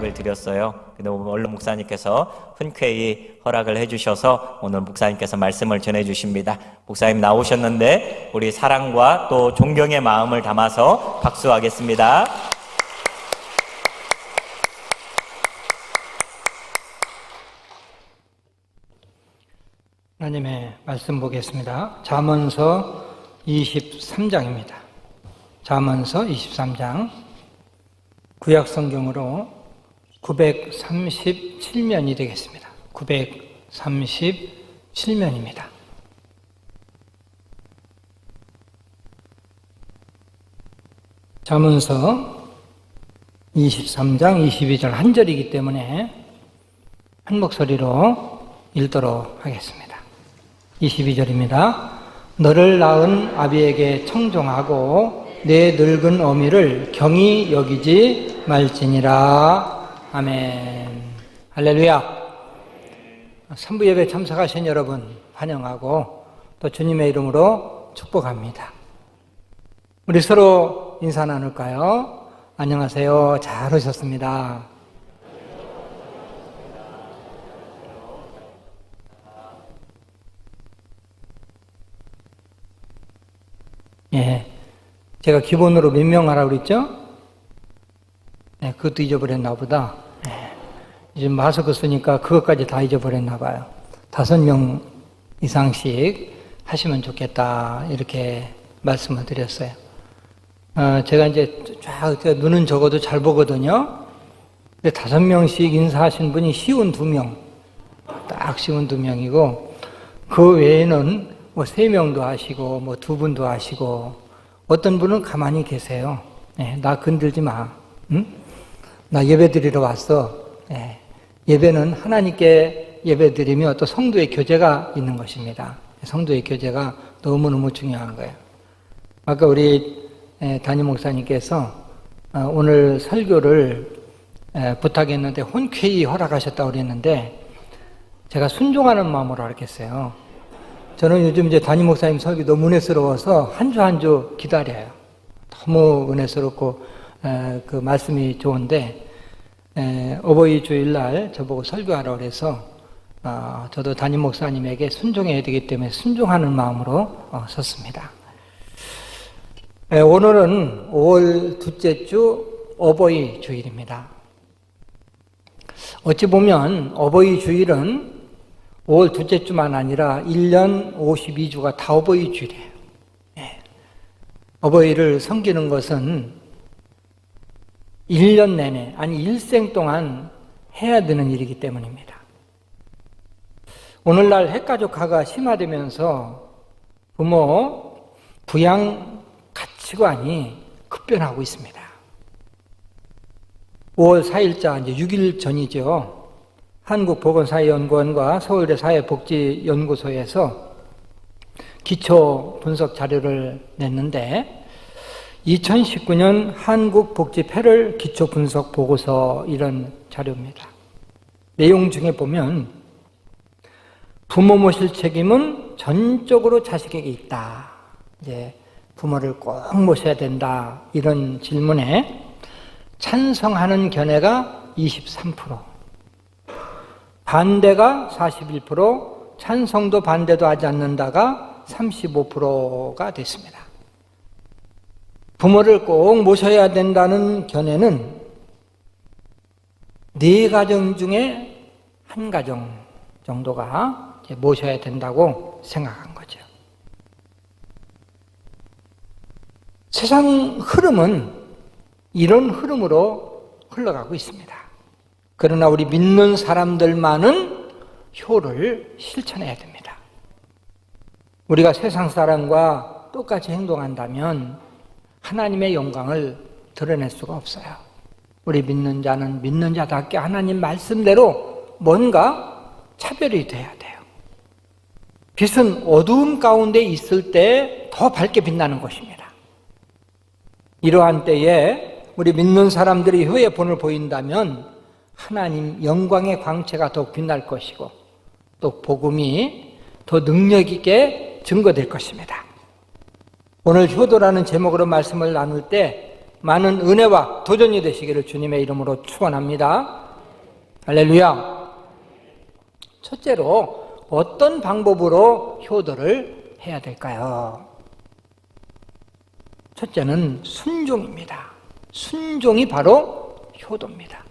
부탁을 드렸어요. 근데 얼른 목사님께서 흔쾌히 허락을 해주셔서 오늘 목사님께서 말씀을 전해주십니다. 목사님 나오셨는데 우리 사랑과 또 존경의 마음을 담아서 박수하겠습니다. 하나님의 말씀 보겠습니다. 잠언서 23장입니다. 잠언서 23장 구약 성경으로 937면이 되겠습니다. 937면입니다. 잠언서 23장 22절 한 절이기 때문에 한 목소리로 읽도록 하겠습니다. 22절입니다. 너를 낳은 아비에게 청종하고 내 늙은 어미를 경히 여기지 말지니라. 아멘. 할렐루야. 3부 예배 참석하신 여러분 환영하고 또 주님의 이름으로 축복합니다. 우리 서로 인사 나눌까요? 안녕하세요. 잘 오셨습니다. 예, 제가 기본으로 몇 명 하라고 그랬죠? 네, 그것도 잊어버렸나 보다. 예, 이제 마스크 쓰니까 그것까지 다 잊어버렸나 봐요. 5명 이상씩 하시면 좋겠다 이렇게 말씀을 드렸어요. 제가 이제 쫙 눈은 적어도 잘 보거든요. 근데 5명씩 인사하신 분이 쉬운 2명, 딱 쉬운 2명이고 그 외에는 뭐 3명도 하시고 뭐 2분도 하시고 어떤 분은 가만히 계세요. 네, 나 건들지 마. 응? 나 예배 드리러 왔어. 네, 예배는 하나님께 예배 드리며 또 성도의 교제가 있는 것입니다. 성도의 교제가 너무너무 중요한 거예요. 아까 우리 담임 목사님께서 오늘 설교를 부탁했는데 흔쾌히 허락하셨다고 그랬는데 제가 순종하는 마음으로 하겠어요. 저는 요즘 이제 담임 목사님 설교 너무 은혜스러워서 한 주 한 주 기다려요. 너무 은혜스럽고 그 말씀이 좋은데 어버이 주일날 저보고 설교하라고 그래서 저도 담임 목사님에게 순종해야 되기 때문에 순종하는 마음으로 섰습니다. 오늘은 5월 둘째 주 어버이 주일입니다. 어찌 보면 어버이 주일은 5월 둘째 주만 아니라 1년 52주가 다 어버이 주일이에요. 네. 어버이를 섬기는 것은 1년 내내, 아니 일생 동안 해야 되는 일이기 때문입니다. 오늘날 핵가족화가 심화되면서 부모 부양 가치관이 급변하고 있습니다. 5월 4일자, 이제 6일 전이죠. 한국보건사회연구원과 서울대 사회복지연구소에서 기초 분석 자료를 냈는데 2019년 한국복지 패럴 기초 분석 보고서 이런 자료입니다. 내용 중에 보면 부모 모실 책임은 전적으로 자식에게 있다. 이제 부모를 꼭 모셔야 된다. 이런 질문에 찬성하는 견해가 23%. 반대가 41%, 찬성도 반대도 하지 않는다가 35%가 됐습니다. 부모를 꼭 모셔야 된다는 견해는 4가정 중에 1가정 정도가 모셔야 된다고 생각한 거죠. 세상 흐름은 이런 흐름으로 흘러가고 있습니다. 그러나 우리 믿는 사람들만은 효를 실천해야 됩니다. 우리가 세상 사람과 똑같이 행동한다면 하나님의 영광을 드러낼 수가 없어요. 우리 믿는 자는 믿는 자답게 하나님 말씀대로 뭔가 차별이 돼야 돼요. 빛은 어두움 가운데 있을 때 더 밝게 빛나는 것입니다. 이러한 때에 우리 믿는 사람들이 효의 본을 보인다면 하나님 영광의 광채가 더욱 빛날 것이고 또 복음이 더 능력 있게 증거될 것입니다. 오늘 효도라는 제목으로 말씀을 나눌 때 많은 은혜와 도전이 되시기를 주님의 이름으로 축원합니다. 할렐루야. 첫째로 어떤 방법으로 효도를 해야 될까요? 첫째는 순종입니다. 순종이 바로 효도입니다.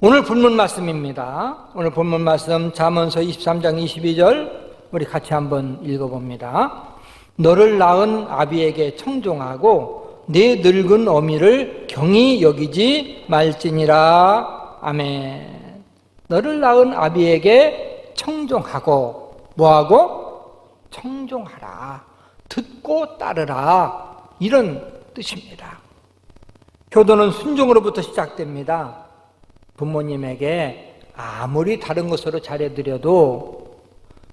오늘 본문 말씀입니다. 오늘 본문 말씀 잠언서 23장 22절 우리 같이 한번 읽어봅니다. 너를 낳은 아비에게 청종하고 네 늙은 어미를 경히 여기지 말지니라. 아멘. 너를 낳은 아비에게 청종하고 뭐하고? 청종하라. 듣고 따르라. 이런 뜻입니다. 효도는 순종으로부터 시작됩니다. 부모님에게 아무리 다른 것으로 잘해드려도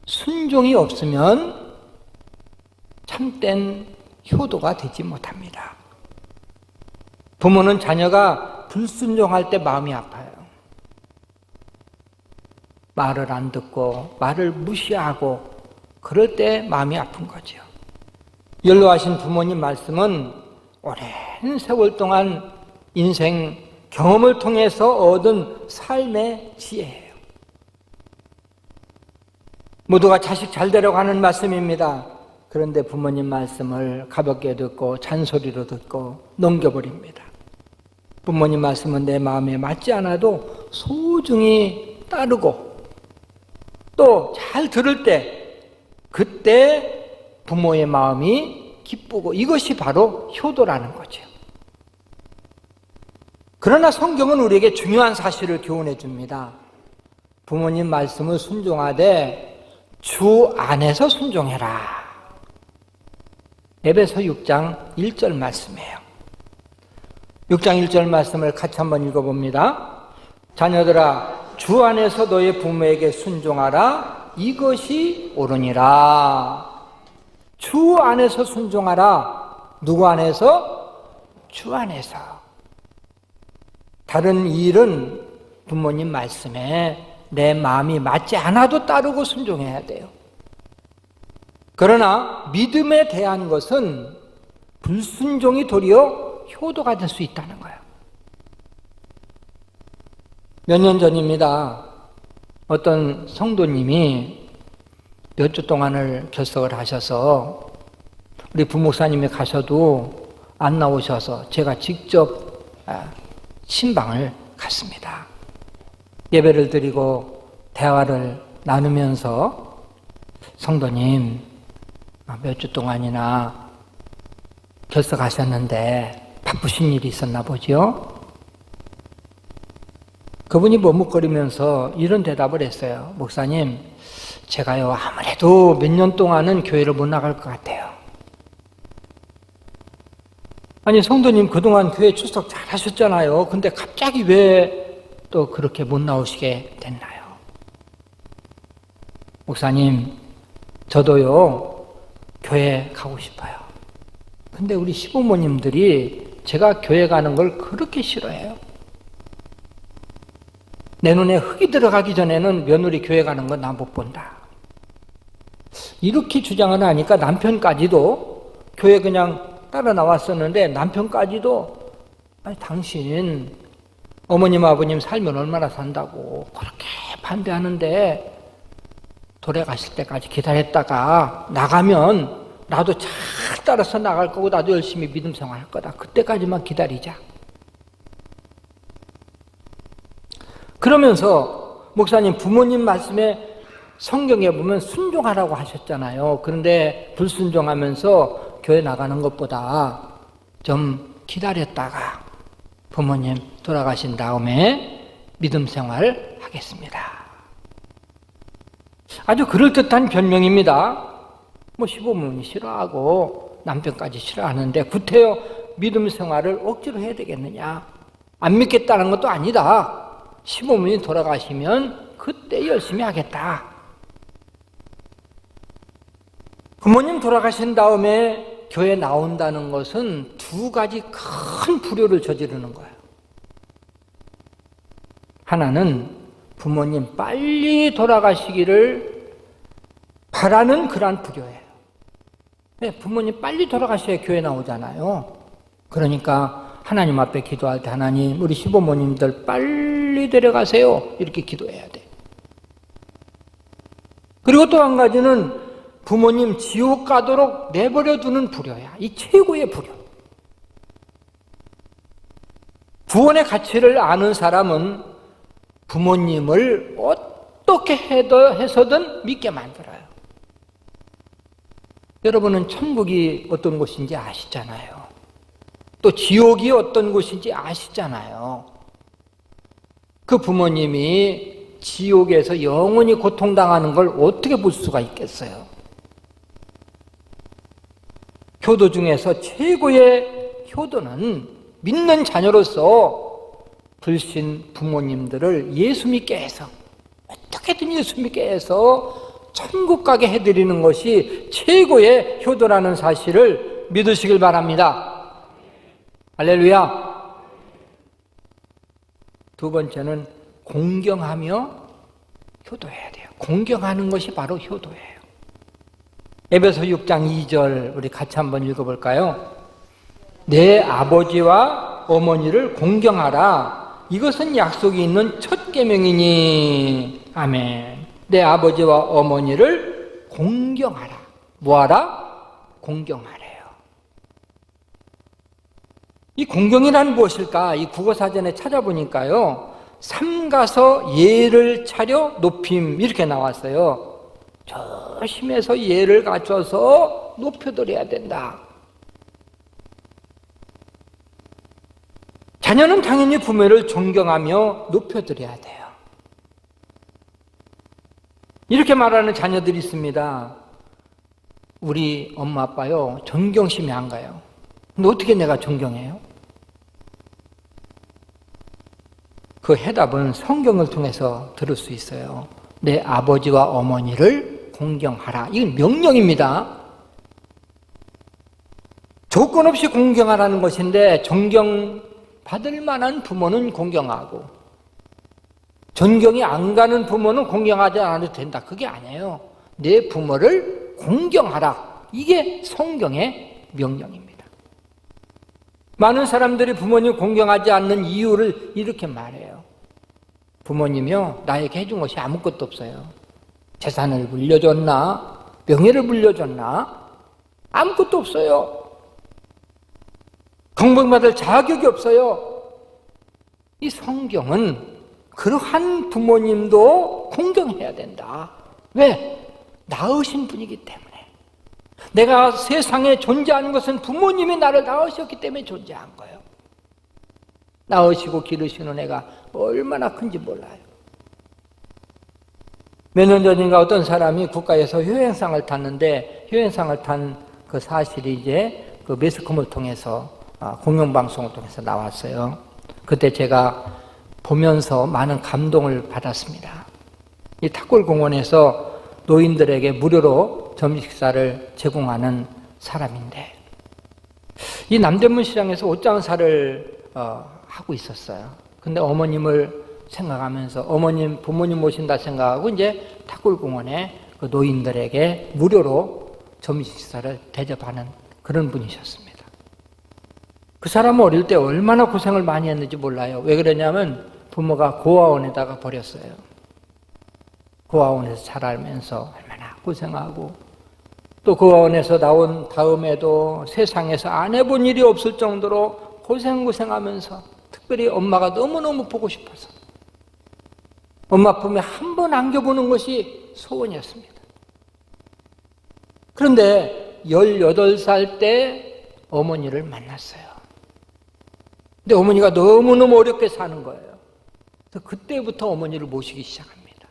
순종이 없으면 참된 효도가 되지 못합니다. 부모는 자녀가 불순종할 때 마음이 아파요. 말을 안 듣고 말을 무시하고 그럴 때 마음이 아픈 거죠. 연로하신 부모님 말씀은 오랜 세월 동안 인생 경험을 통해서 얻은 삶의 지혜예요. 모두가 자식 잘 되려고 하는 말씀입니다. 그런데 부모님 말씀을 가볍게 듣고 잔소리로 듣고 넘겨버립니다. 부모님 말씀은 내 마음에 맞지 않아도 소중히 따르고 또 잘 들을 때 그때 부모의 마음이 기쁘고 이것이 바로 효도라는 거죠. 그러나 성경은 우리에게 중요한 사실을 교훈해 줍니다. 부모님 말씀을 순종하되 주 안에서 순종해라. 에베소 6장 1절 말씀이에요. 6장 1절 말씀을 같이 한번 읽어봅니다. 자녀들아 주 안에서 너의 부모에게 순종하라. 이것이 옳으니라. 주 안에서 순종하라. 누구 안에서? 주 안에서. 다른 일은 부모님 말씀에 내 마음이 맞지 않아도 따르고 순종해야 돼요. 그러나 믿음에 대한 것은 불순종이 도리어 효도가 될 수 있다는 거예요. 몇 년 전입니다. 어떤 성도님이 몇 주 동안을 결석을 하셔서 우리 부목사님이 가셔도 안 나오셔서 제가 직접 신방을 갔습니다. 예배를 드리고 대화를 나누면서 성도님 몇 주 동안이나 결석하셨는데 바쁘신 일이 있었나 보죠? 그분이 머뭇거리면서 이런 대답을 했어요. 목사님, 제가요 아무래도 몇 년 동안은 교회를 못 나갈 것 같아요. 아니 성도님 그동안 교회 출석 잘 하셨잖아요. 근데 갑자기 왜 또 그렇게 못 나오시게 됐나요? 목사님, 저도요 교회 가고 싶어요. 근데 우리 시부모님들이 제가 교회 가는 걸 그렇게 싫어해요. 내 눈에 흙이 들어가기 전에는 며느리 교회 가는 건 나 못 본다. 이렇게 주장을 하니까 남편까지도 교회 그냥 따라 나왔었는데 남편까지도 아니 당신 어머님 아버님 살면 얼마나 산다고 그렇게 반대하는데 돌아가실 때까지 기다렸다가 나가면 나도 잘 따라서 나갈 거고 나도 열심히 믿음 생활할 거다. 그때까지만 기다리자. 그러면서 목사님 부모님 말씀에 성경에 보면 순종하라고 하셨잖아요. 그런데 불순종하면서 교회 나가는 것보다 좀 기다렸다가 부모님 돌아가신 다음에 믿음 생활 하겠습니다. 아주 그럴듯한 변명입니다. 뭐 시부모님이 싫어하고 남편까지 싫어하는데 구태여 믿음 생활을 억지로 해야 되겠느냐. 안 믿겠다는 것도 아니다. 시부모님이 돌아가시면 그때 열심히 하겠다. 부모님 돌아가신 다음에 교회 나온다는 것은 두 가지 큰 불효를 저지르는 거예요. 하나는 부모님 빨리 돌아가시기를 바라는 그러한 불효예요. 네, 부모님 빨리 돌아가셔야 교회 나오잖아요. 그러니까 하나님 앞에 기도할 때 하나님 우리 시부모님들 빨리 데려가세요 이렇게 기도해야 돼. 그리고 또 한 가지는 부모님 지옥 가도록 내버려두는 불효야. 이 최고의 불효. 구원의 가치를 아는 사람은 부모님을 어떻게 해서든 믿게 만들어요. 여러분은 천국이 어떤 곳인지 아시잖아요. 또 지옥이 어떤 곳인지 아시잖아요. 그 부모님이 지옥에서 영원히 고통당하는 걸 어떻게 볼 수가 있겠어요? 효도 중에서 최고의 효도는 믿는 자녀로서 불신 부모님들을 예수 믿게 해서 어떻게든 예수 믿게 해서 천국 가게 해드리는 것이 최고의 효도라는 사실을 믿으시길 바랍니다. 할렐루야. 두 번째는 공경하며 효도해야 돼요. 공경하는 것이 바로 효도예요. 에베소 6장 2절 우리 같이 한번 읽어볼까요? 내 아버지와 어머니를 공경하라. 이것은 약속이 있는 첫 계명이니. 아멘. 내 아버지와 어머니를 공경하라. 뭐하라? 공경하래요. 이 공경이란 무엇일까? 이 국어사전에 찾아보니까요. 삼가서 예를 차려 높임 이렇게 나왔어요. 조심해서 예를 갖춰서 높여드려야 된다. 자녀는 당연히 부모를 존경하며 높여드려야 돼요. 이렇게 말하는 자녀들이 있습니다. 우리 엄마 아빠요 존경심이 안 가요. 근데 어떻게 내가 존경해요? 그 해답은 성경을 통해서 들을 수 있어요. 내 아버지와 어머니를 공경하라. 이건 명령입니다. 조건 없이 공경하라는 것인데 존경받을 만한 부모는 공경하고 존경이 안 가는 부모는 공경하지 않아도 된다. 그게 아니에요. 내 부모를 공경하라. 이게 성경의 명령입니다. 많은 사람들이 부모님 공경하지 않는 이유를 이렇게 말해요. 부모님이요 나에게 해준 것이 아무것도 없어요. 재산을 물려줬나? 명예를 물려줬나? 아무것도 없어요. 공경받을 자격이 없어요. 이 성경은 그러한 부모님도 공경해야 된다. 왜? 낳으신 분이기 때문에. 내가 세상에 존재하는 것은 부모님이 나를 낳으셨기 때문에 존재한 거예요. 낳으시고 기르시는 애가 얼마나 큰지 몰라요. 몇 년 전인가 어떤 사람이 국가에서 효행상을 탔는데 효행상을 탄 그 사실이 이제 그 매스컴을 통해서 공영방송을 통해서 나왔어요. 그때 제가 보면서 많은 감동을 받았습니다. 이 탁골공원에서 노인들에게 무료로 점심 식사를 제공하는 사람인데 이 남대문 시장에서 옷장사를 하고 있었어요. 근데 어머님을 생각하면서 어머님, 부모님 모신다 생각하고 이제 탁골공원에 그 노인들에게 무료로 점심 식사를 대접하는 그런 분이셨습니다. 그 사람은 어릴 때 얼마나 고생을 많이 했는지 몰라요. 왜 그러냐면 부모가 고아원에다가 버렸어요. 고아원에서 자라면서 얼마나 고생하고 또 고아원에서 나온 다음에도 세상에서 안 해본 일이 없을 정도로 고생하면서 특별히 엄마가 너무너무 보고 싶어서 엄마 품에 한 번 안겨보는 것이 소원이었습니다. 그런데 18살 때 어머니를 만났어요. 근데 어머니가 너무너무 어렵게 사는 거예요. 그래서 그때부터 어머니를 모시기 시작합니다.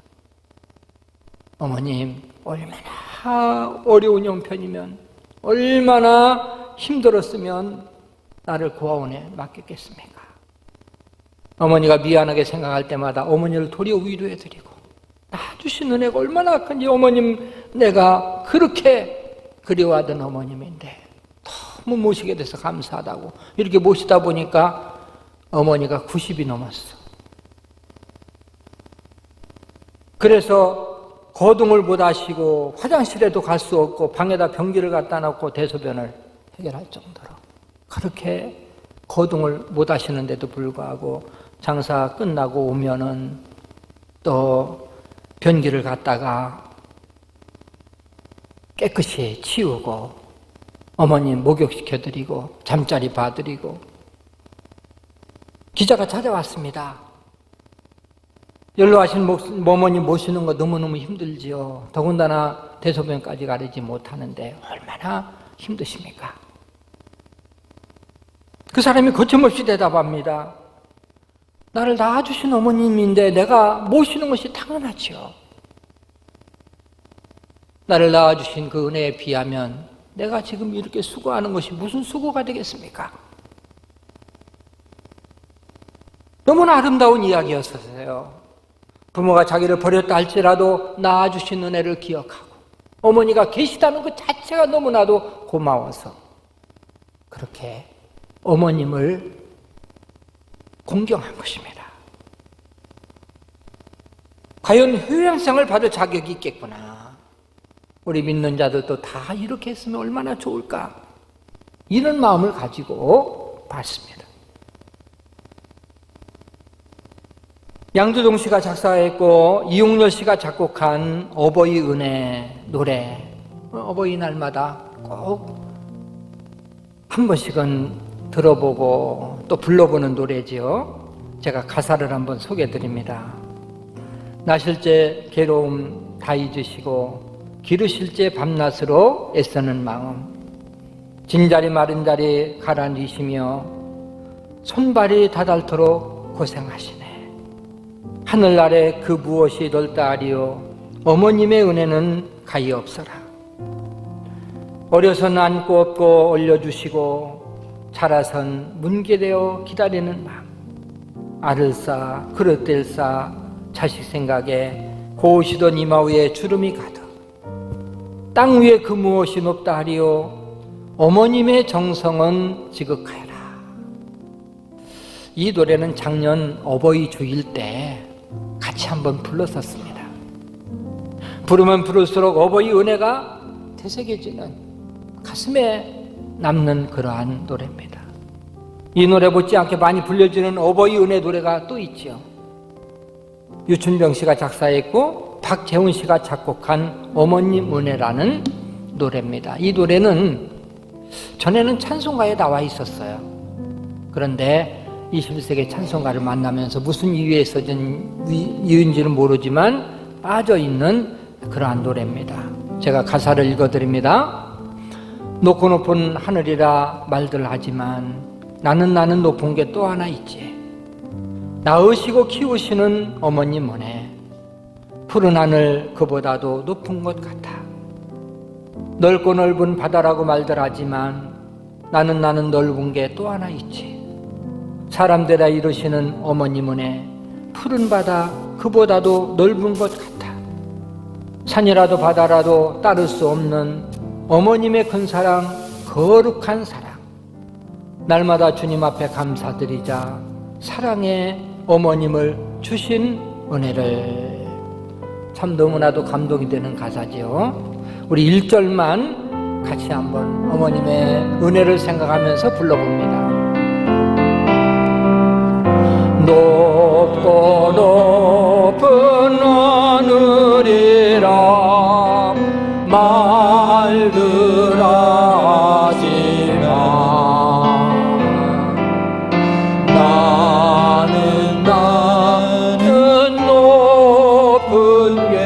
어머님, 얼마나 어려운 형편이면 얼마나 힘들었으면 나를 고아원에 맡겼겠습니까? 어머니가 미안하게 생각할 때마다 어머니를 도리어 위로해드리고 낳아주신 애가 얼마나 큰지 어머님 내가 그렇게 그리워하던 어머님인데 너무 모시게 돼서 감사하다고 이렇게 모시다 보니까 어머니가 90이 넘었어. 그래서 거동을 못 하시고 화장실에도 갈 수 없고 방에다 변기를 갖다 놓고 대소변을 해결할 정도로 그렇게 거동을 못 하시는데도 불구하고 장사 끝나고 오면은 또 변기를 갖다가 깨끗이 치우고 어머님 목욕시켜드리고 잠자리 봐드리고. 기자가 찾아왔습니다. 연로하신 어머님 모시는 거 너무너무 힘들지요. 더군다나 대소변까지 가리지 못하는데 얼마나 힘드십니까? 그 사람이 거침없이 대답합니다. 나를 낳아주신 어머님인데 내가 모시는 것이 당연하지요. 나를 낳아주신 그 은혜에 비하면 내가 지금 이렇게 수고하는 것이 무슨 수고가 되겠습니까? 너무나 아름다운 이야기였어요. 부모가 자기를 버렸다 할지라도 낳아주신 은혜를 기억하고 어머니가 계시다는 것 자체가 너무나도 고마워서 그렇게 어머님을 공경한 것입니다. 과연 효양상을 받을 자격이 있겠구나. 우리 믿는 자들도 다 이렇게 했으면 얼마나 좋을까. 이런 마음을 가지고 봤습니다. 양두동 씨가 작사했고 이용렬 씨가 작곡한 어버이 은혜 노래, 어버이날마다 꼭 한 번씩은 들어보고 또 불러보는 노래지요. 제가 가사를 한번 소개해드립니다. 나실제 괴로움 다 잊으시고 기르실제 밤낮으로 애쓰는 마음, 진자리 마른 자리 가라앉으시며 손발이 다닳도록 고생하시네. 하늘 아래 그 무엇이 넓다 하리요 어머님의 은혜는 가히 없어라. 어려서는 안고 업고 올려주시고 자라선 문개되어 기다리는 마음, 알을 쌓아 그릇들 쌓아 자식 생각에 고우시던 이마 위에 주름이 가득, 땅 위에 그 무엇이 높다 하리요 어머님의 정성은 지극하여라. 이 노래는 작년 어버이 주일 때 같이 한번 불렀었습니다. 부르면 부를수록 어버이 은혜가 되새겨지는, 가슴에 남는 그러한 노래입니다. 이 노래 못지않게 많이 불려지는 어버이 은혜 노래가 또 있죠. 유춘병 씨가 작사했고 박재훈 씨가 작곡한 어머님 은혜라는 노래입니다. 이 노래는 전에는 찬송가에 나와 있었어요. 그런데 21세기 찬송가를 만나면서 무슨 이유에 써진 이유인지는 모르지만 빠져있는 그러한 노래입니다. 제가 가사를 읽어드립니다. 높고 높은 하늘이라 말들 하지만 나는 높은 게 또 하나 있지. 낳으시고 키우시는 어머님 은혜, 푸른 하늘 그보다도 높은 것 같아. 넓고 넓은 바다라고 말들 하지만 나는 넓은 게 또 하나 있지. 사람들아 이루시는 어머님 은혜, 푸른 바다 그보다도 넓은 것 같아. 산이라도 바다라도 따를 수 없는 어머님의 큰 사랑, 거룩한 사랑. 날마다 주님 앞에 감사드리자. 사랑의 어머님을 주신 은혜를. 참 너무나도 감동이 되는 가사지요. 우리 1절만 같이 한번 어머님의 은혜를 생각하면서 불러봅니다. 높고 높은 하늘이라 말들 하지만 나는 높은 게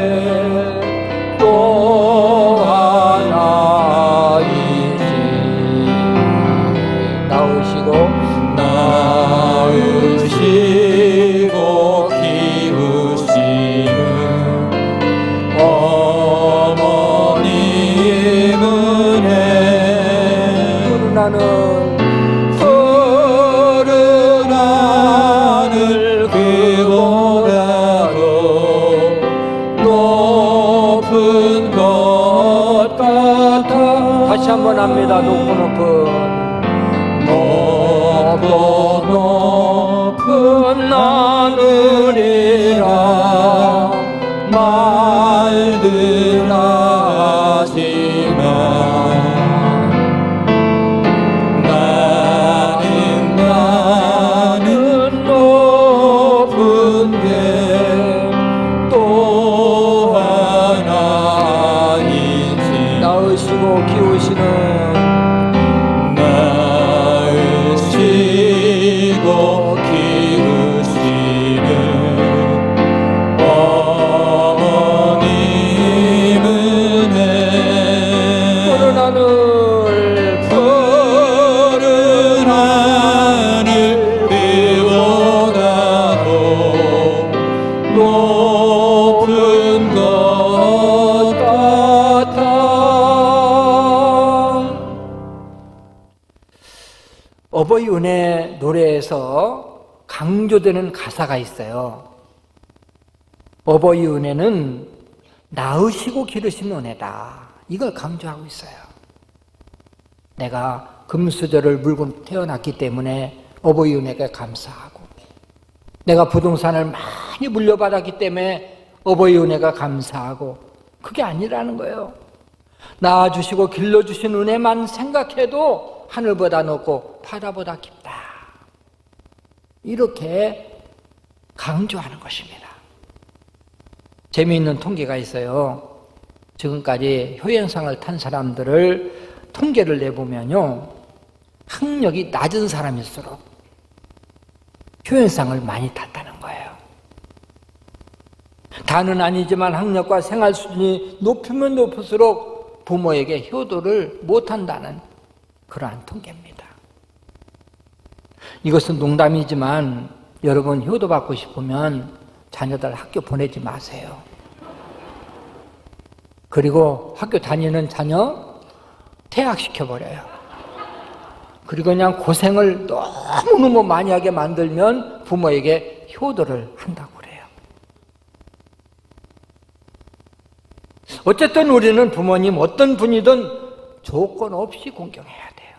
또 하나 있지. 낳으시고 키우시는 어머님 은혜, 푸른 하늘 그보다도 높은 것 같아. 다시 한번 합니다. 높고 높은 하늘이라 말들 하지만 나는 은혜 노래에서 강조되는 가사가 있어요. 어버이 은혜는 낳으시고 기르신 은혜다. 이걸 강조하고 있어요. 내가 금수저를 물고 태어났기 때문에 어버이 은혜가 감사하고, 내가 부동산을 많이 물려받았기 때문에 어버이 은혜가 감사하고, 그게 아니라는 거예요. 낳아주시고 길러주신 은혜만 생각해도 하늘보다 높고 바다보다 깊다. 이렇게 강조하는 것입니다. 재미있는 통계가 있어요. 지금까지 효행상을 탄 사람들을 통계를 내보면요, 학력이 낮은 사람일수록 효행상을 많이 탔다는 거예요. 다는 아니지만 학력과 생활 수준이 높으면 높을수록 부모에게 효도를 못한다는 그러한 통계입니다. 이것은 농담이지만 여러분, 효도받고 싶으면 자녀들 학교 보내지 마세요. 그리고 학교 다니는 자녀 퇴학시켜버려요. 그리고 그냥 고생을 너무너무 많이 하게 만들면 부모에게 효도를 한다고 그래요. 어쨌든 우리는 부모님 어떤 분이든 조건 없이 공경해야 돼요.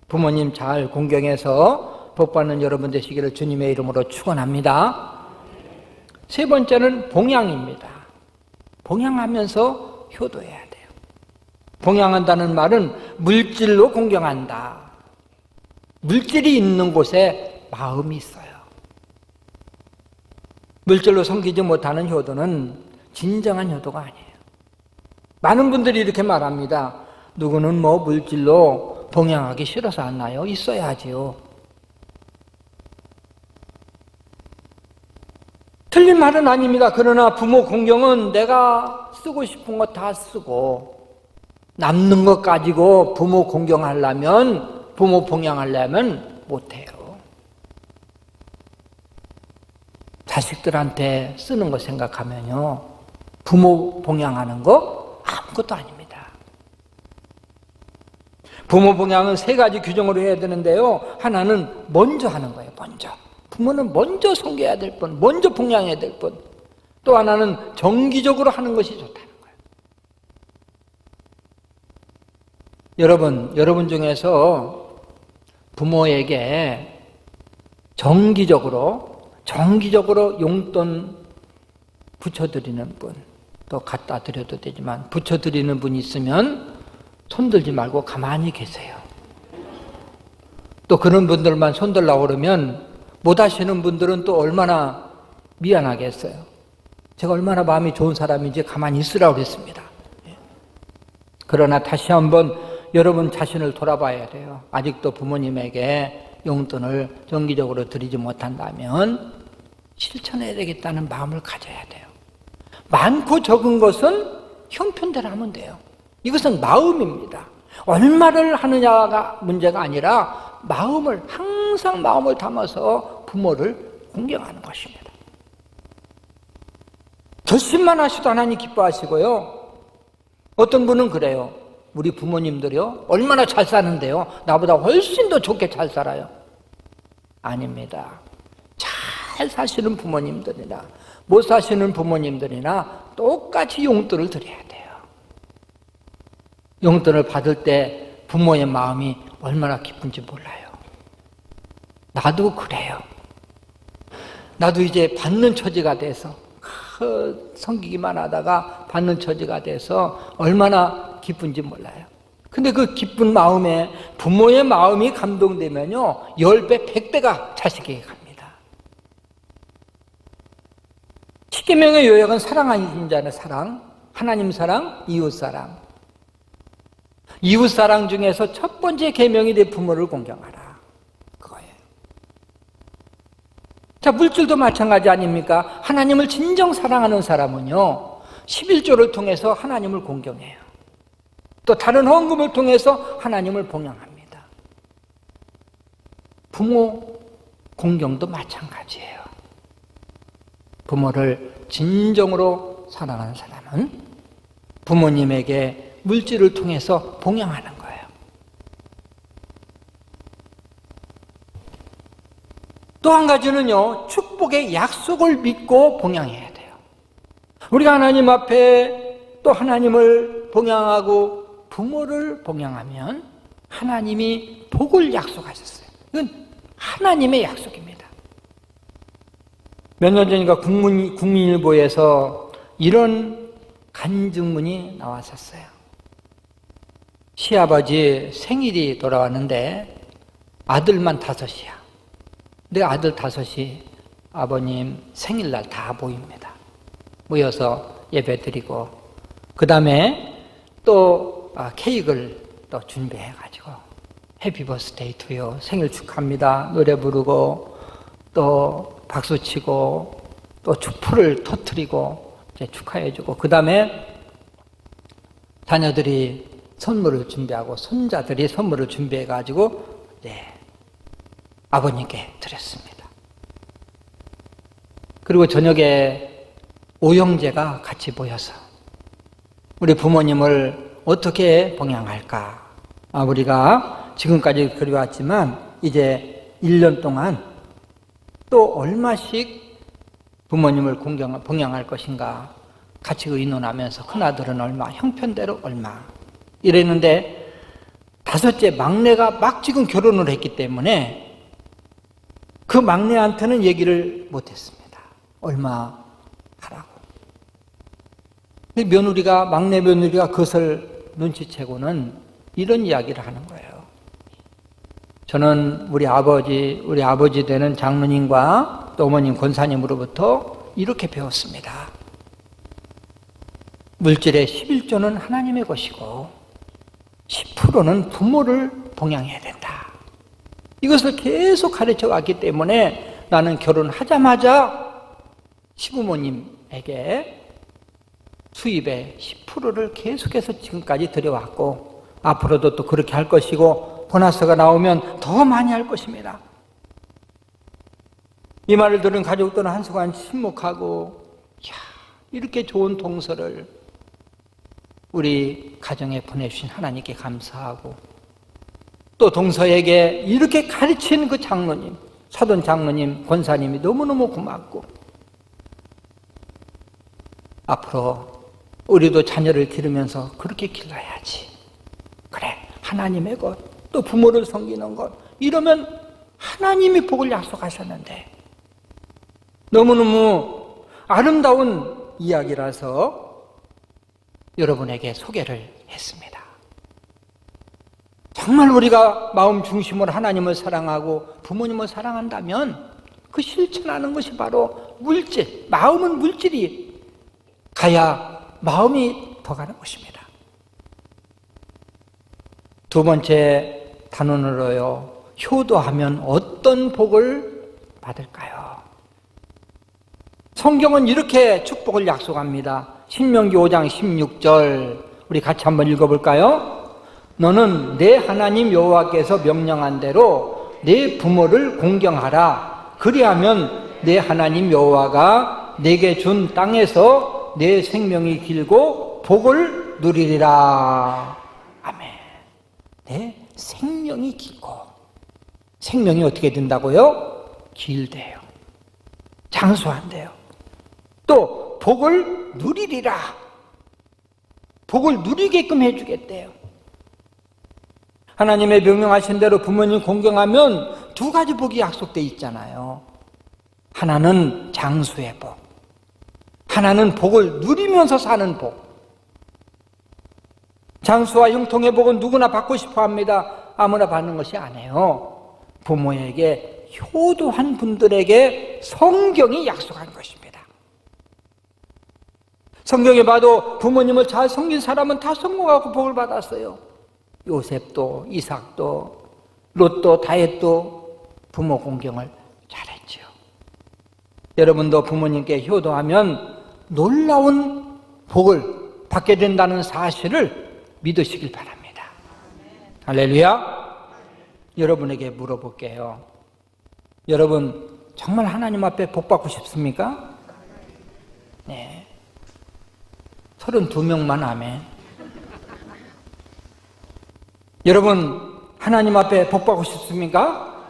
부모님 잘 공경해서 복받는 여러분 되시기를 주님의 이름으로 축원합니다. 세 번째는 봉양입니다. 봉양하면서 효도해야 돼요. 봉양한다는 말은 물질로 공경한다. 물질이 있는 곳에 마음이 있어요. 물질로 섬기지 못하는 효도는 진정한 효도가 아니에요. 많은 분들이 이렇게 말합니다. 누구는 뭐 물질로 봉양하기 싫어서 안 나요? 있어야지요. 틀린 말은 아닙니다. 그러나 부모 공경은 내가 쓰고 싶은 거 다 쓰고 남는 것 가지고 부모 공경하려면, 부모 봉양하려면 못해요. 자식들한테 쓰는 거 생각하면요, 부모 봉양하는 거 아무것도 아닙니다. 부모 봉양은 세 가지 규정으로 해야 되는데요. 하나는 먼저 하는 거예요. 먼저. 부모는 먼저 섬겨야 될 분, 먼저 봉양해야 될 분. 또 하나는 정기적으로 하는 것이 좋다는 거예요. 여러분 중에서 부모에게 정기적으로 용돈 붙여드리는 분, 또 갖다 드려도 되지만 붙여드리는 분이 있으면 손들지 말고 가만히 계세요. 또 그런 분들만 손들라고 그러면 못 하시는 분들은 또 얼마나 미안하겠어요. 제가 얼마나 마음이 좋은 사람인지 가만히 있으라고 그랬습니다. 그러나 다시 한번 여러분 자신을 돌아봐야 돼요. 아직도 부모님에게 용돈을 정기적으로 드리지 못한다면 실천해야 되겠다는 마음을 가져야 돼요. 많고 적은 것은 형편대로 하면 돼요. 이것은 마음입니다. 얼마를 하느냐가 문제가 아니라 항상 마음을 담아서 부모를 공경하는 것입니다. 결심만 하셔도 하나님 기뻐하시고요. 어떤 분은 그래요. 우리 부모님들이요, 얼마나 잘 사는데요, 나보다 훨씬 더 좋게 잘 살아요. 아닙니다. 잘 사시는 부모님들이나 못 사시는 부모님들이나 똑같이 용돈을 드려야 돼요. 용돈을 받을 때 부모의 마음이 얼마나 기쁜지 몰라요. 나도 그래요. 나도 이제 받는 처지가 돼서 섬기기만 하다가 받는 처지가 돼서 얼마나 기쁜지 몰라요. 근데 그 기쁜 마음에 부모의 마음이 감동되면요, 10배, 100배가 자식에게 갑니다. 십계명의 요약은 사랑하는 자는 사랑, 하나님 사랑, 이웃 사랑. 이웃 사랑 중에서 첫 번째 계명이 내 부모를 공경하라. 그거예요. 자, 물질도 마찬가지 아닙니까? 하나님을 진정 사랑하는 사람은요, 11조를 통해서 하나님을 공경해요. 또 다른 헌금을 통해서 하나님을 봉양합니다. 부모 공경도 마찬가지예요. 부모를 진정으로 사랑하는 사람은 부모님에게 물질을 통해서 봉양하는 거예요. 또 한 가지는요, 축복의 약속을 믿고 봉양해야 돼요. 우리가 하나님 앞에 또 하나님을 봉양하고 부모를 봉양하면 하나님이 복을 약속하셨어요. 이건 하나님의 약속입니다. 몇 년 전인가 국민일보에서 이런 간증문이 나왔었어요. 시아버지 생일이 돌아왔는데 아들만 5이야. 근데 아들 5이 아버님 생일날 다 모입니다. 모여서 예배 드리고 그 다음에 또 케이크를 또 준비해가지고 해피 버스데이 투유 생일 축하합니다 노래 부르고 또 박수치고 또 축풀을 터뜨리고 이제 축하해주고 그 다음에 자녀들이 선물을 준비하고 손자들이 선물을 준비해가지고 아버님께 드렸습니다. 그리고 저녁에 오형제가 같이 모여서 우리 부모님을 어떻게 봉양할까? 우리가 지금까지 그려왔지만 이제 1년 동안 또 얼마씩 부모님을 봉양할 것인가 같이 의논하면서 큰아들은 얼마, 형편대로 얼마 이랬는데 5째 막내가 막 지금 결혼을 했기 때문에 그 막내한테는 얘기를 못했습니다. 얼마 하라고. 막내 며느리가 그것을 눈치채고는 이런 이야기를 하는 거예요. 저는 우리 아버지 되는 장로님과 또 어머님 권사님으로부터 이렇게 배웠습니다. 물질의 11조는 하나님의 것이고 10%는 부모를 봉양해야 된다. 이것을 계속 가르쳐 왔기 때문에 나는 결혼하자마자 시부모님에게 수입의 10%를 계속해서 지금까지 드려왔고 앞으로도 또 그렇게 할 것이고 보너스가 나오면 더 많이 할 것입니다. 이 말을 들은 가족들은 한순간 침묵하고 이렇게 좋은 동서를 우리 가정에 보내주신 하나님께 감사하고 또 동서에게 이렇게 가르친 그 장로님, 사돈 장로님, 권사님이 너무너무 고맙고 앞으로 우리도 자녀를 기르면서 그렇게 길러야지. 그래, 하나님의 것, 또 부모를 섬기는 것 이러면 하나님이 복을 약속하셨는데 너무너무 아름다운 이야기라서 여러분에게 소개를 했습니다. 정말 우리가 마음 중심으로 하나님을 사랑하고 부모님을 사랑한다면 그 실천하는 것이 바로 물질, 마음은 물질이 가야 마음이 더 가는 것입니다. 두 번째 단원으로요, 효도하면 어떤 복을 받을까요? 성경은 이렇게 축복을 약속합니다. 신명기 5장 16절 우리 같이 한번 읽어볼까요? 너는 내 하나님 여호와께서 명령한 대로 내 부모를 공경하라. 그리하면 내 하나님 여호와가 내게 준 땅에서 내 생명이 길고 복을 누리리라. 아멘. 내 생명이 길고 생명이 어떻게 된다고요? 길대요. 장수한대요. 또 복을 누리리라. 복을 누리게끔 해주겠대요. 하나님의 명령하신 대로 부모님 공경하면 2가지 복이 약속되어 있잖아요. 하나는 장수의 복, 하나는 복을 누리면서 사는 복. 장수와 형통의 복은 누구나 받고 싶어 합니다. 아무나 받는 것이 아니에요. 부모에게 효도한 분들에게 성경이 약속한 것입니다. 성경에 봐도 부모님을 잘 섬긴 사람은 다 성공하고 복을 받았어요. 요셉도, 이삭도, 롯도, 다윗도 부모 공경을 잘했죠. 여러분도 부모님께 효도하면 놀라운 복을 받게 된다는 사실을 믿으시길 바랍니다. 할렐루야. 여러분에게 물어볼게요. 여러분 정말 하나님 앞에 복 받고 싶습니까? 네. 32명만 아멘. 여러분 하나님 앞에 복 받고 싶습니까?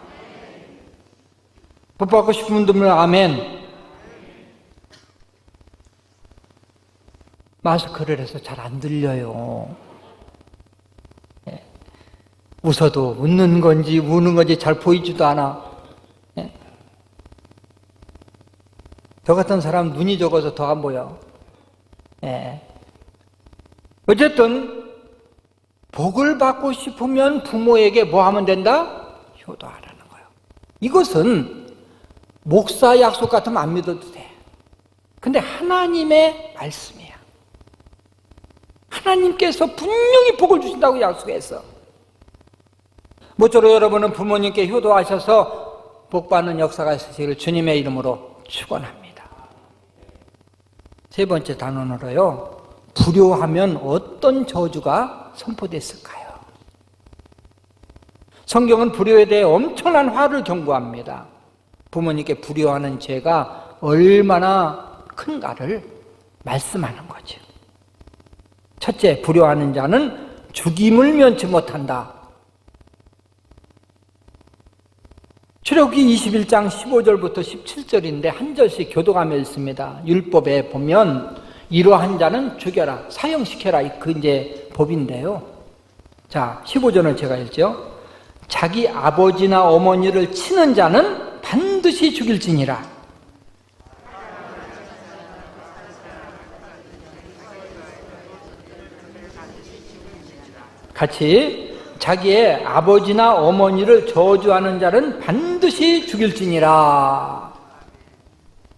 복 받고 싶은 분들은 아멘. 마스크를 해서 잘 안 들려요. 예. 웃어도 웃는 건지 우는 건지 잘 보이지도 않아. 예. 저 같은 사람 눈이 적어서 더 안 보여. 예. 어쨌든 복을 받고 싶으면 부모에게 뭐 하면 된다? 효도하라는 거예요. 이것은 목사 약속 같으면 안 믿어도 돼. 근데 하나님의 말씀이야. 하나님께서 분명히 복을 주신다고 약속했어. 모쪼록 여러분은 부모님께 효도하셔서 복받는 역사가 있으시기를 주님의 이름으로 축원합니다. 세 번째 단원으로요, 불효하면 어떤 저주가 선포됐을까요? 성경은 불효에 대해 엄청난 화를 경고합니다. 부모님께 불효하는 죄가 얼마나 큰가를 말씀하는 거죠. 첫째, 불효하는 자는 죽임을 면치 못한다. 출애굽기 21장 15절부터 17절인데 한 절씩 교도가며 있습니다. 율법에 보면 이러한 자는 죽여라, 사형시켜라, 그 이제 법인데요. 자, 15절은 제가 읽죠. 자기 아버지나 어머니를 치는 자는 반드시 죽일지니라. 같이, 자기의 아버지나 어머니를 저주하는 자는 반드시 죽일지니라.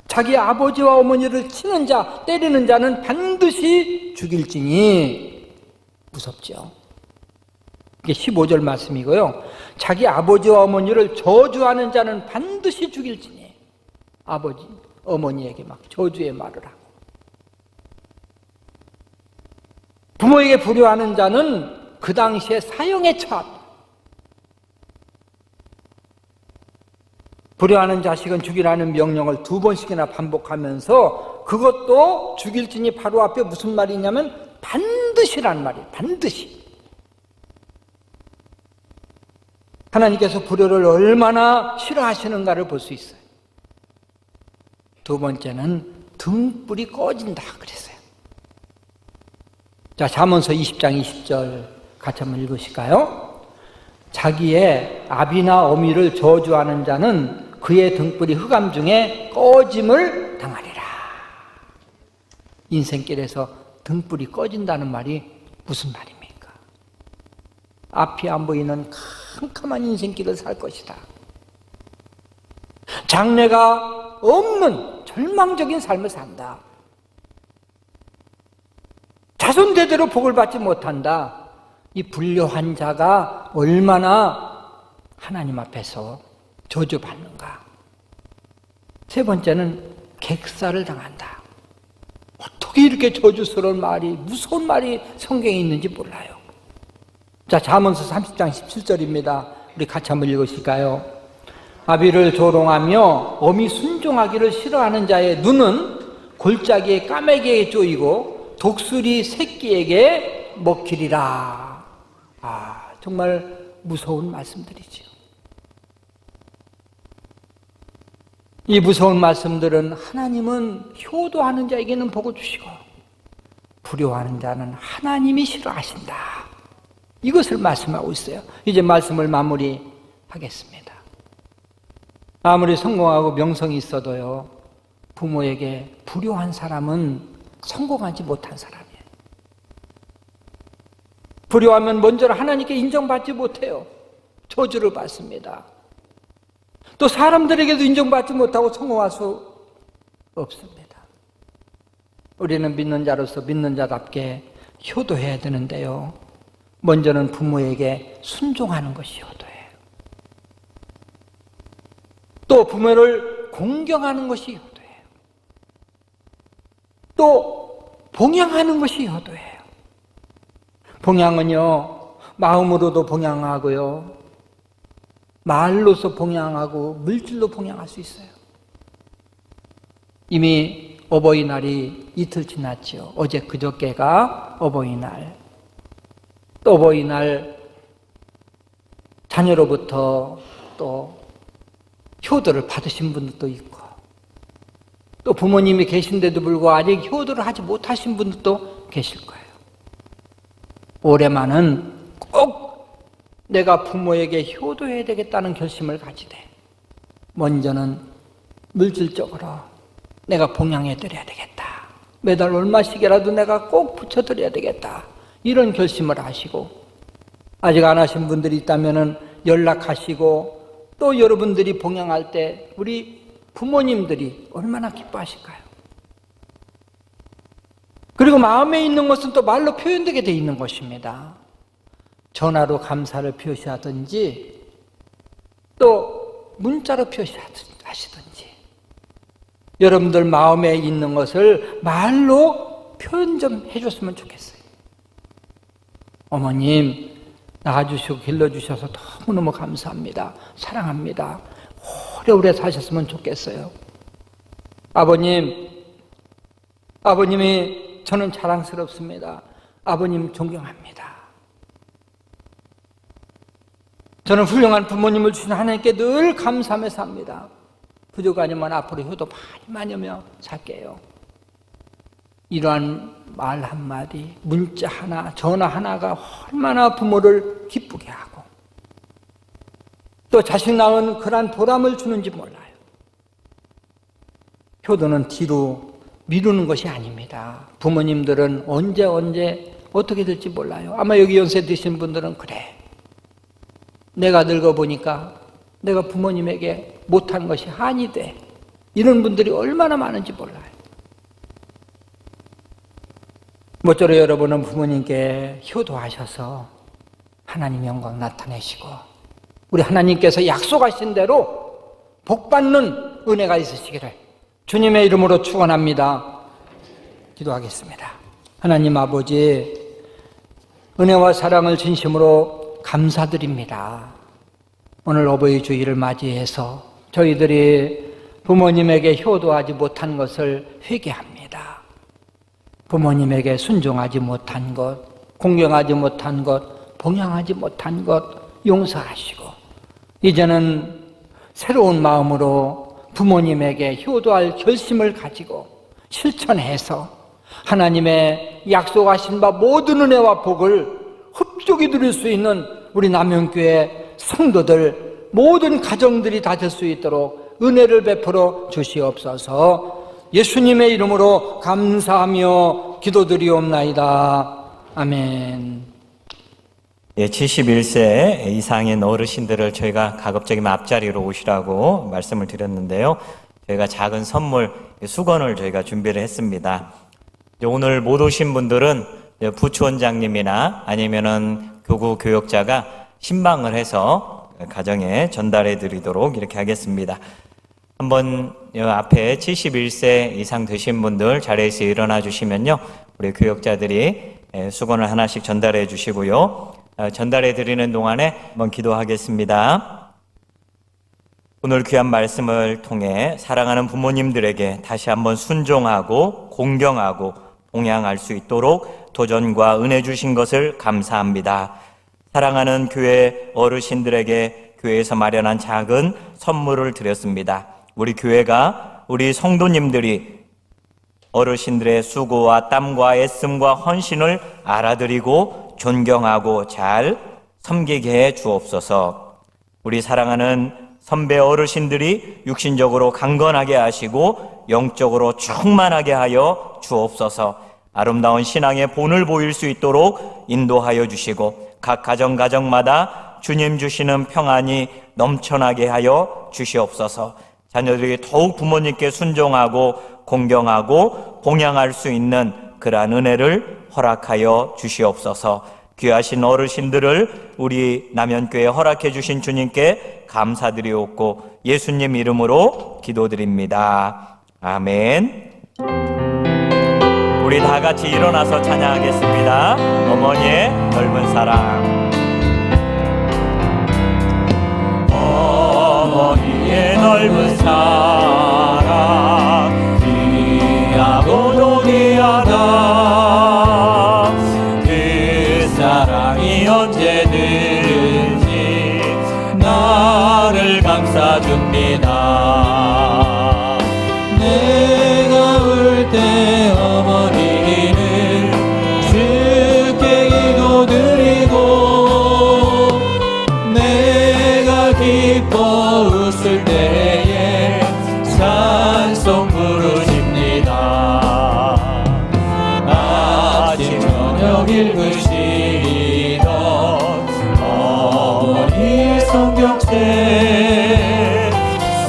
자기 아버지와 어머니를 치는 자, 때리는 자는 반드시 죽일지니. 무섭죠? 이게 15절 말씀이고요. 자기 아버지와 어머니를 저주하는 자는 반드시 죽일지니. 아버지, 어머니에게 막 저주의 말을 하고. 부모에게 불효하는 자는 그 당시에 사형에 처합니다. 불효하는 자식은 죽이라는 명령을 2번씩이나 반복하면서 그것도 죽일지니 바로 앞에 무슨 말이냐면 반드시란 말이에요. 반드시. 하나님께서 불효를 얼마나 싫어하시는가를 볼 수 있어요. 두 번째는 등불이 꺼진다 그랬어요. 자, 잠언서 20장 20절 같이 한번 읽으실까요? 자기의 아비나 어미를 저주하는 자는 그의 등불이 흑암 중에 꺼짐을 당하리라. 인생길에서 등불이 꺼진다는 말이 무슨 말입니까? 앞이 안 보이는 캄캄한 인생길을 살 것이다. 장래가 없는 절망적인 삶을 산다. 자손 대대로 복을 받지 못한다. 이 불효한 자가 얼마나 하나님 앞에서 저주받는가. 세 번째는 객사를 당한다. 어떻게 이렇게 저주스러운 말이, 무서운 말이 성경에 있는지 몰라요. 자, 잠언서 30장 17절입니다. 우리 같이 한번 읽으실까요? 아비를 조롱하며 어미 순종하기를 싫어하는 자의 눈은 골짜기에 까마귀에게 쪼이고 독수리 새끼에게 먹히리라. 아, 정말 무서운 말씀들이죠. 이 무서운 말씀들은 하나님은 효도하는 자에게는 복을 주시고 불효하는 자는 하나님이 싫어하신다. 이것을 말씀하고 있어요. 이제 말씀을 마무리하겠습니다. 아무리 성공하고 명성이 있어도요, 부모에게 불효한 사람은 성공하지 못한 사람이에요. 불효하면 먼저 하나님께 인정받지 못해요. 저주를 받습니다. 또 사람들에게도 인정받지 못하고 성공할 수 없습니다. 우리는 믿는 자로서 믿는 자답게 효도해야 되는데요, 먼저는 부모에게 순종하는 것이 효도예요. 또 부모를 공경하는 것이 효도예요. 또 봉양하는 것이 효도예요. 봉양은요, 마음으로도 봉양하고요, 말로서 봉양하고 물질로 봉양할 수 있어요. 이미 어버이날이 이틀 지났죠. 어제 그저께가 어버이날. 또 어버이날 자녀로부터 또 효도를 받으신 분들도 있고, 또 부모님이 계신데도 불구하고 아직 효도를 하지 못하신 분들도 계실 거예요. 올해만은 꼭 내가 부모에게 효도해야 되겠다는 결심을 가지되, 먼저는 물질적으로 내가 봉양해 드려야 되겠다, 매달 얼마씩이라도 내가 꼭 붙여드려야 되겠다, 이런 결심을 하시고, 아직 안 하신 분들이 있다면 연락하시고, 또 여러분들이 봉양할 때 우리 부모님들이 얼마나 기뻐하실까요? 그리고 마음에 있는 것은 또 말로 표현되게 돼 있는 것입니다. 전화로 감사를 표시하든지 또 문자로 표시하시든지, 여러분들 마음에 있는 것을 말로 표현 좀 해줬으면 좋겠어요. 어머님, 낳아주시고 길러주셔서 너무너무 감사합니다. 사랑합니다. 오래오래 사셨으면 좋겠어요. 아버님이 저는 자랑스럽습니다. 아버님 존경합니다. 저는 훌륭한 부모님을 주신 하나님께 늘 감사하며 삽니다. 부족하지만 앞으로 효도 많이 하며 살게요. 이러한 말 한마디, 문자 하나, 전화 하나가 얼마나 부모를 기쁘게 하고 또 자식 낳은 그러한 보람을 주는지 몰라요. 효도는 뒤로 미루는 것이 아닙니다. 부모님들은 언제 어떻게 될지 몰라요. 아마 여기 연세 드신 분들은 그래, 내가 늙어보니까 내가 부모님에게 못한 것이 한이 돼, 이런 분들이 얼마나 많은지 몰라요. 모쪼록 여러분은 부모님께 효도하셔서 하나님 영광 나타내시고, 우리 하나님께서 약속하신 대로 복받는 은혜가 있으시기를 주님의 이름으로 축원합니다. 기도하겠습니다. 하나님 아버지, 은혜와 사랑을 진심으로 감사드립니다. 오늘 어버이 주일을 맞이해서 저희들이 부모님에게 효도하지 못한 것을 회개합니다. 부모님에게 순종하지 못한 것, 공경하지 못한 것, 봉양하지 못한 것 용서하시고, 이제는 새로운 마음으로 부모님에게 효도할 결심을 가지고 실천해서 하나님의 약속하신 바 모든 은혜와 복을 흡족히 누릴 수 있는 우리 남영교회 성도들, 모든 가정들이 다 될 수 있도록 은혜를 베풀어 주시옵소서. 예수님의 이름으로 감사하며 기도드리옵나이다. 아멘. 71세 이상인 어르신들을 저희가 가급적이면 앞자리로 오시라고 말씀을 드렸는데요. 저희가 작은 선물, 수건을 저희가 준비를 했습니다. 오늘 못 오신 분들은 부추원장님이나 아니면은 교구 교역자가 신방을 해서 가정에 전달해 드리도록 이렇게 하겠습니다. 한번 앞에 71세 이상 되신 분들 자리에서 일어나 주시면요, 우리 교역자들이 수건을 하나씩 전달해 주시고요. 전달해 드리는 동안에 한번 기도하겠습니다. 오늘 귀한 말씀을 통해 사랑하는 부모님들에게 다시 한번 순종하고 공경하고 봉양할 수 있도록 도전과 은혜 주신 것을 감사합니다. 사랑하는 교회 어르신들에게 교회에서 마련한 작은 선물을 드렸습니다. 우리 교회가 우리 성도님들이 어르신들의 수고와 땀과 애씀과 헌신을 알아들이고 존경하고 잘 섬기게 해 주옵소서. 우리 사랑하는 선배 어르신들이 육신적으로 강건하게 하시고 영적으로 충만하게 하여 주옵소서. 아름다운 신앙의 본을 보일 수 있도록 인도하여 주시고 각 가정마다 주님 주시는 평안이 넘쳐나게 하여 주시옵소서. 자녀들이 더욱 부모님께 순종하고 공경하고 봉양할 수 있는 그러한 은혜를 허락하여 주시옵소서. 귀하신 어르신들을 우리 남현교회에 허락해 주신 주님께 감사드리옵고 예수님 이름으로 기도드립니다. 아멘. 우리 다 같이 일어나서 찬양하겠습니다. 어머니의 넓은 사랑. 어머니의 넓은 사랑 귀하고도 귀하다. 그 사랑이 언제든지 나를 감싸줍니다. 때에 찬송 부르십니다. 아침 저녁 읽으시던 어머니 성경책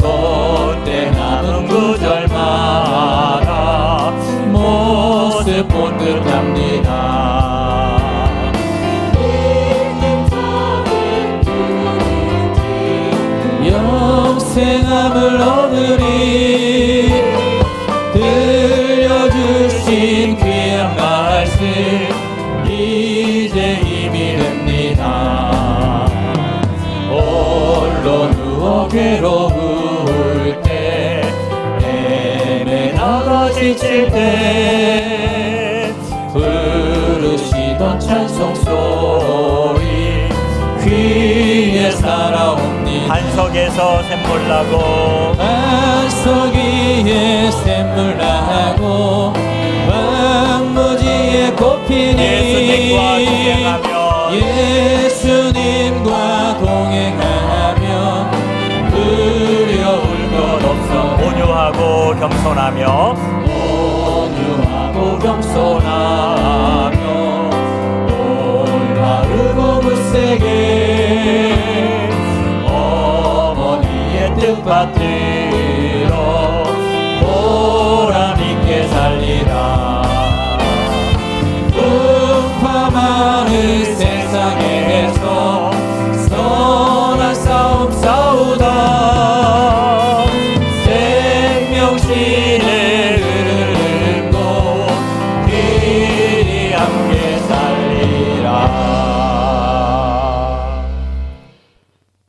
손때 남은 구절마다 모습 본 듯합니다. 영생함을 얻으리 들려주신 귀한 말씀 이제 힘이 됩니다. 홀로 누워 괴로울 때 헤매다가 지칠 때 부르시던 찬송 소리 귀에 살아옵니다. 반석에서 샘물 나고 반석 위에 샘물 나고 망무지에 꽃피니 예수님과 동행하면 두려울 것 없어. 온유하고 겸손하며 올바르고 굳세게 어머니의 뜻받들어 보람있게 살리라. 풍파 많은 세상에서 선한 싸움 싸우다 생명신의 흐름도 길이 함께 살리라.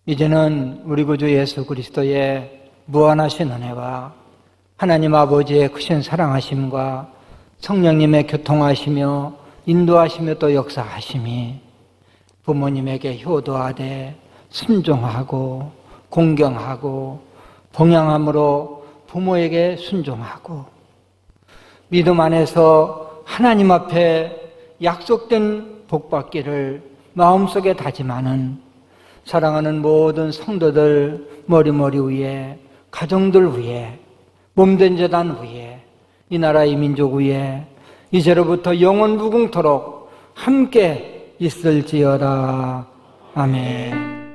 이제는 우리 구주 예수 그리스도의 무한하신 은혜와 하나님 아버지의 크신 사랑하심과 성령님의 교통하시며 인도하시며 또 역사하심이 부모님에게 효도하되 순종하고 공경하고 봉양함으로 부모에게 순종하고 믿음 안에서 하나님 앞에 약속된 복받기를 마음속에 다짐하는 사랑하는 모든 성도들 머리머리 위에 가정들 위에 몸된 재단 위에 이 나라 이 민족 위에 이제로부터 영원 무궁토록 함께 있을지어다. 아멘.